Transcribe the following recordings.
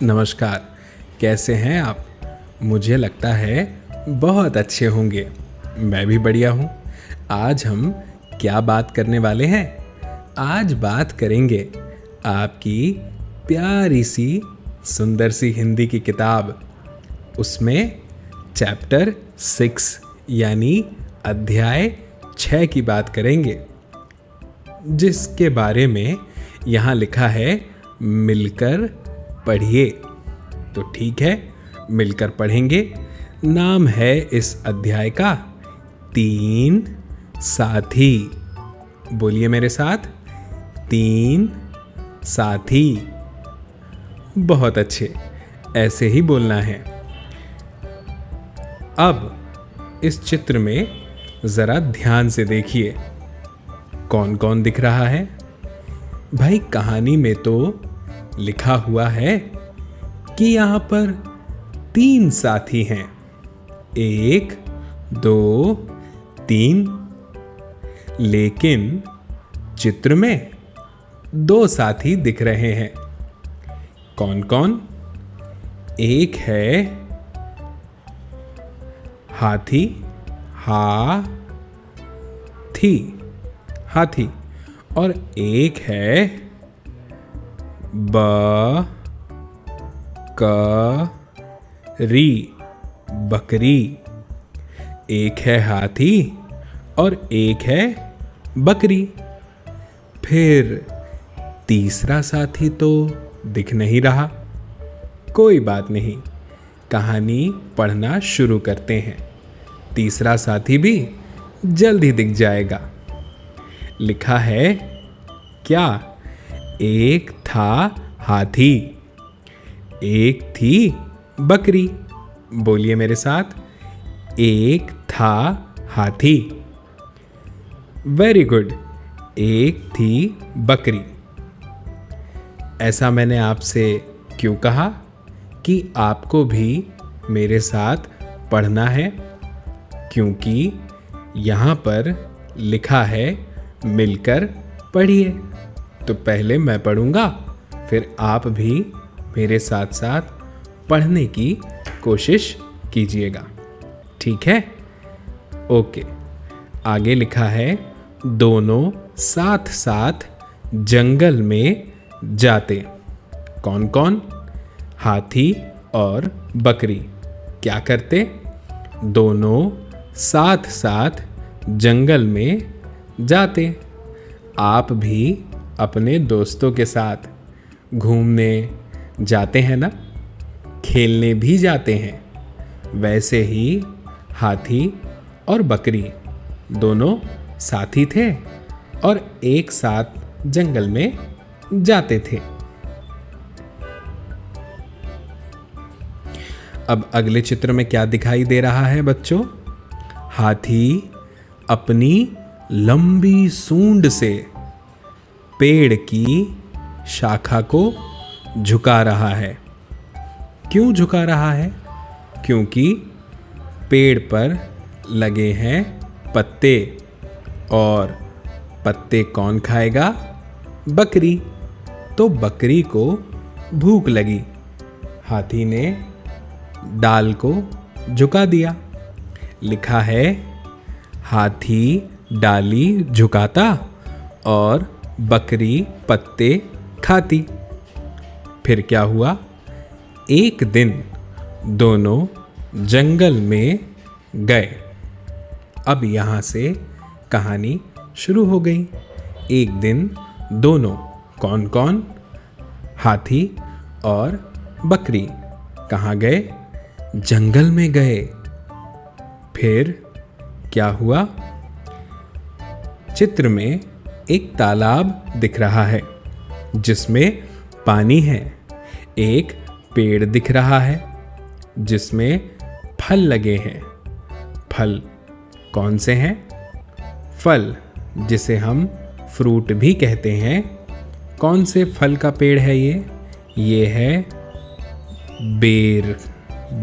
नमस्कार। कैसे हैं आप? मुझे लगता है बहुत अच्छे होंगे। मैं भी बढ़िया हूँ। आज हम क्या बात करने वाले हैं? आज बात करेंगे आपकी प्यारी सी सुंदर सी हिंदी की किताब, उसमें चैप्टर 6 यानी अध्याय 6 की बात करेंगे, जिसके बारे में यहाँ लिखा है मिलकर पढ़िए। तो ठीक है, मिलकर पढ़ेंगे। नाम है इस अध्याय का 3 साथी। बोलिए मेरे साथ, 3 साथी। बहुत अच्छे, ऐसे ही बोलना है। अब इस चित्र में जरा ध्यान से देखिए, कौन कौन दिख रहा है? भाई, कहानी में तो लिखा हुआ है कि यहां पर 3 साथी हैं। 1, 2, 3। लेकिन चित्र में 2 साथी दिख रहे हैं। कौन कौन? एक है हाथी, हाथी, और एक है बकरी। एक है हाथी और एक है बकरी। फिर तीसरा साथी तो दिख नहीं रहा। कोई बात नहीं, कहानी पढ़ना शुरू करते हैं। तीसरा साथी भी जल्द ही दिख जाएगा। लिखा है क्या? एक था हाथी, एक थी बकरी। बोलिए मेरे साथ, एक था हाथी। वेरी गुड, एक थी बकरी। ऐसा मैंने आपसे क्यों कहा कि आपको भी मेरे साथ पढ़ना है? क्योंकि यहाँ पर लिखा है मिलकर पढ़िए। तो पहले मैं पढ़ूंगा, फिर आप भी मेरे साथ साथ पढ़ने की कोशिश कीजिएगा। ठीक है? ओके। आगे लिखा है दोनों साथ साथ जंगल में जाते। कौन कौन? हाथी और बकरी क्या करते? दोनों साथ साथ जंगल में जाते। आप भी अपने दोस्तों के साथ घूमने जाते हैं ना, खेलने भी जाते हैं। वैसे ही हाथी और बकरी दोनों साथी थे और एक साथ जंगल में जाते थे। अब अगले चित्र में क्या दिखाई दे रहा है बच्चों? हाथी अपनी लंबी सूंड से पेड़ की शाखा को झुका रहा है। क्यों झुका रहा है? क्योंकि पेड़ पर लगे हैं पत्ते, और पत्ते कौन खाएगा? बकरी। तो बकरी को भूख लगी, हाथी ने डाल को झुका दिया। लिखा है हाथी डाली झुकाता और बकरी पत्ते खाती। फिर क्या हुआ? एक दिन दोनों जंगल में गए। अब यहाँ से कहानी शुरू हो गई। एक दिन दोनों, कौन कौन? हाथी और बकरी कहाँ गए? जंगल में गए। फिर क्या हुआ? चित्र में एक तालाब दिख रहा है जिसमें पानी है। एक पेड़ दिख रहा है जिसमें फल लगे हैं। फल कौन से हैं? फल जिसे हम फ्रूट भी कहते हैं। कौन से फल का पेड़ है ये? ये है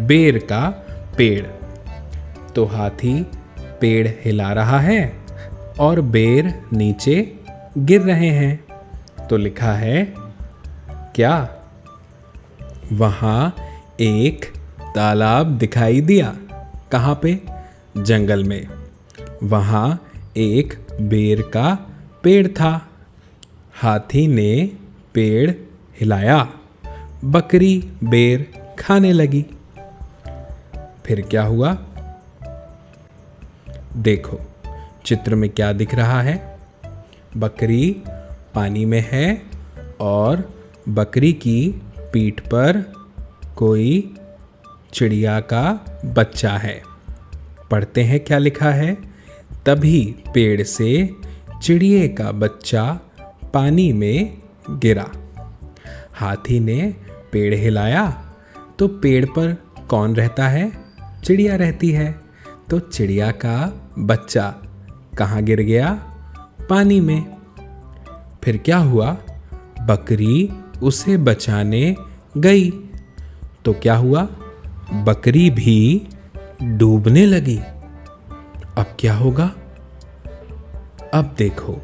बेर का पेड़। तो हाथी पेड़ हिला रहा है और बेर नीचे गिर रहे हैं। तो लिखा है क्या? वहाँ एक तालाब दिखाई दिया। कहाँ पे? जंगल में। वहाँ एक बेर का पेड़ था। हाथी ने पेड़ हिलाया, बकरी बेर खाने लगी। फिर क्या हुआ? देखो चित्र में क्या दिख रहा है। बकरी पानी में है और बकरी की पीठ पर कोई चिड़िया का बच्चा है। पढ़ते हैं क्या लिखा है। तभी पेड़ से चिड़िए का बच्चा पानी में गिरा। हाथी ने पेड़ हिलाया तो पेड़ पर कौन रहता है? चिड़िया रहती है। तो चिड़िया का बच्चा कहाँ गिर गया? पानी में। फिर क्या हुआ? बकरी उसे बचाने गई तो क्या हुआ? बकरी भी डूबने लगी। अब क्या होगा? अब देखो,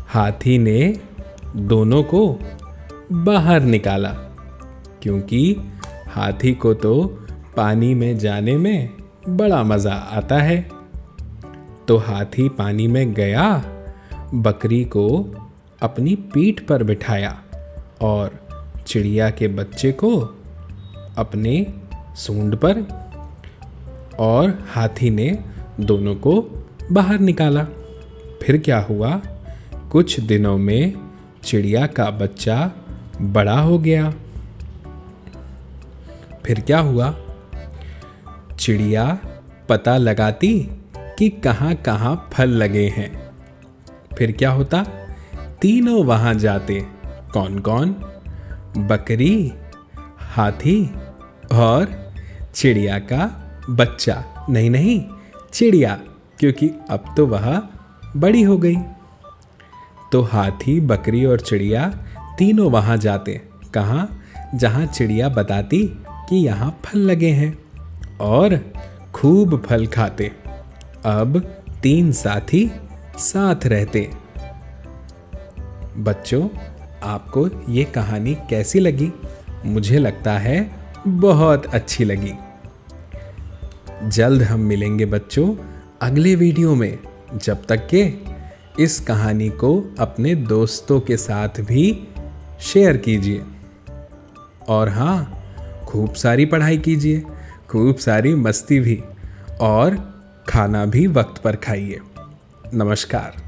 हाथी ने दोनों को बाहर निकाला, क्योंकि हाथी को तो पानी में जाने में बड़ा मज़ा आता है। तो हाथी पानी में गया, बकरी को अपनी पीठ पर बिठाया और चिड़िया के बच्चे को अपने सूंड पर, और हाथी ने दोनों को बाहर निकाला। फिर क्या हुआ? कुछ दिनों में चिड़िया का बच्चा बड़ा हो गया। फिर क्या हुआ? चिड़िया पता लगाती कि कहाँ कहाँ फल लगे हैं। फिर क्या होता? तीनों वहाँ जाते। कौन कौन? बकरी, हाथी और चिड़िया का बच्चा। नहीं, चिड़िया, क्योंकि अब तो वह बड़ी हो गई। तो हाथी, बकरी और चिड़िया तीनों वहाँ जाते। कहाँ? जहाँ चिड़िया बताती कि यहाँ फल लगे हैं, और खूब फल खाते। अब 3 साथी साथ रहते। बच्चों, आपको ये कहानी कैसी लगी? मुझे लगता है बहुत अच्छी लगी। जल्द हम मिलेंगे बच्चों अगले वीडियो में। जब तक के इस कहानी को अपने दोस्तों के साथ भी शेयर कीजिए। और हाँ, खूब सारी पढ़ाई कीजिए, खूब सारी मस्ती भी, और खाना भी वक्त पर खाइए। नमस्कार।